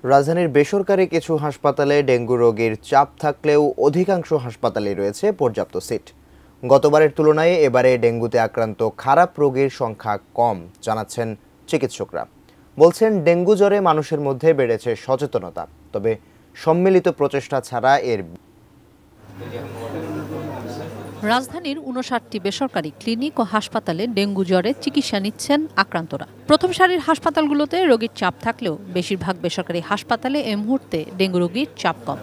রাজধানীর বেসরকারি কিছু হাসপাতালে ডেঙ্গু রোগীর চাপ থাকলেও অধিকাংশ হাসপাতালে রয়েছে পর্যাপ্ত সিট। গতবারের তুলনায় এবারে ডেঙ্গুতে আক্রান্ত খারাপ রোগীর সংখ্যা কম জানাচ্ছেন চিকিৎসকরা। বলছেন ডেঙ্গু জ্বরে মানুষের মধ্যে বেড়েছে সচেতনতা, তবে সম্মিলিত প্রচেষ্টা ছাড়া এর। রাজধানীর ৫৯টি বেসরকারি ক্লিনিক ও হাসপাতালে ডেঙ্গু জ্বরে চিকিৎসা নিচ্ছেন আক্রান্তরা। প্রথম সারির হাসপাতালগুলোতে রোগীর চাপ থাকলেও বেশিরভাগ বেসরকারি হাসপাতালে এই মুহূর্তে ডেঙ্গু রোগীর চাপ কম।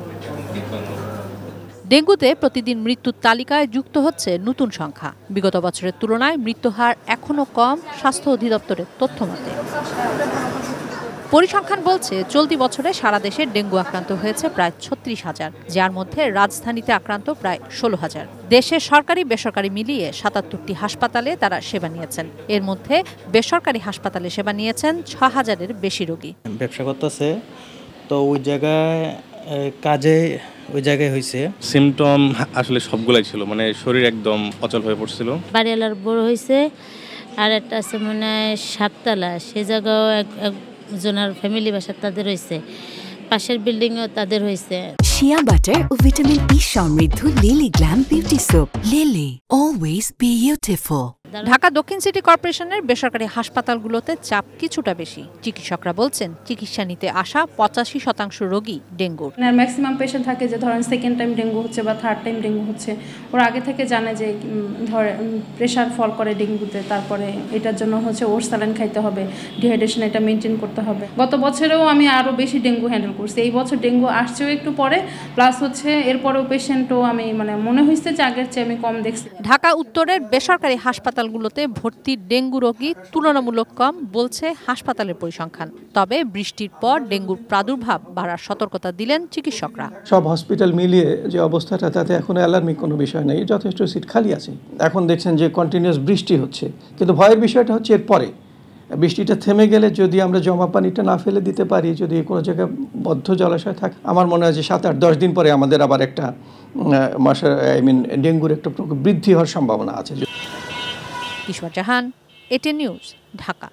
ডেঙ্গুতে প্রতিদিন মৃত্যুর তালিকায় যুক্ত হচ্ছে নতুন সংখ্যা। বিগত বছরের তুলনায় মৃত্যু হার এখনও কম স্বাস্থ্য অধিদপ্তরের তথ্য মতে। পরিসংখ্যান বলছে চলতি বছরে সারা দেশে ডেঙ্গু আক্রান্ত হয়েছে প্রায় ৩৬,০০০, যার মধ্যে রাজধানীতে আক্রান্ত প্রায় ১৬,০০০। দেশের সরকারি বেসরকারি মিলিয়ে ৭৭টি হাসপাতালে তারা সেবা নিয়েছেন। এর মধ্যে বেসরকারি হাসপাতালে সেবা নিয়েছেন ৬,০০০-এর বেশি রোগী। ব্যবসা করতেছে তো ওই জায়গায় কাজে ওই জায়গায় হয়েছে। সিমটম আসলে সবগুলাই ছিল, মানে শরীর একদম অচল হয়ে পড়ছিল। বাড়িওয়ালার বড় হয়েছে, আর একটা আছে মনে হয় সাততলা, সে জায়গাও একজনের ফ্যামিলি বাসা তাদের হয়েছে, পাশের বিল্ডিংও তাদের হয়েছে। শিয়া বাটার ও ভিটামিন ই সমৃদ্ধ lily glam beauty soap. Lily, always beautiful. Dhaka দক্ষিণ সিটি কর্পোরেশনের বেসরকারি হাসপাতালগুলোতে চাপ কিছুটা বেশি। চিকিৎসকরা বলছেন চিকিৎসা নিতে আসা ৮৫% রোগী ডেঙ্গুর। ম্যাক্সিমাম পেশেন্ট থাকে যে ধরেন সেকেন্ড টাইম ডেঙ্গু হচ্ছে বা থার্ড টাইম ডেঙ্গু হচ্ছে, ওরা আগে থেকে জানে যে ধরে প্রেশার ফল করে ডেঙ্গুতে, তারপরে এটার জন্য হচ্ছে ওর স্যালাইন খাইতে হবে, ডিহাইড্রেশন এটা মেনটেন করতে হবে। গত বছরেও আমি আরও বেশি ডেঙ্গু হ্যান্ডেল করছি, এই বছর ডেঙ্গু আসছেও একটু পরে, প্লাস হচ্ছে এরপরেও পেশেন্টও আমি মনে হয়েছে যে আগের চেয়ে আমি কম দেখছি। ঢাকা উত্তরের বেসরকারি হাসপাতালগুলোতে ভর্তি ডেঙ্গু রোগী তুলনামূলক কম বলছে হাসপাতালের পরিসংখ্যান। তবে বৃষ্টির পর ডেঙ্গুর প্রাদুর্ভাব বাড়ার সতর্কতা দিলেন চিকিৎসকরা। সব হসপিটাল মিলিয়ে যে অবস্থাটা, তাতে এখন অ্যালার্মিং কোনো বিষয় নেই, যথেষ্ট সিট খালি আছে। এখন দেখছেন যে কন্টিনিউয়াস বৃষ্টি হচ্ছে, কিন্তু ভয়ের বিষয়টা হচ্ছে এরপরে বৃষ্টিটা থেমে গেলে যদি আমরা জমা পানিটা না ফেলে দিতে পারি, যদি কোনো জায়গায় বদ্ধ জলাশয় থাকে, আমার মনে হয় যে ৭-৮-১০ দিন পরে আমাদের আবার একটা ডেঙ্গুর একটা বৃদ্ধি হওয়ার সম্ভাবনা আছে। কিশোর জাহান, এটিএন নিউজ, ঢাকা।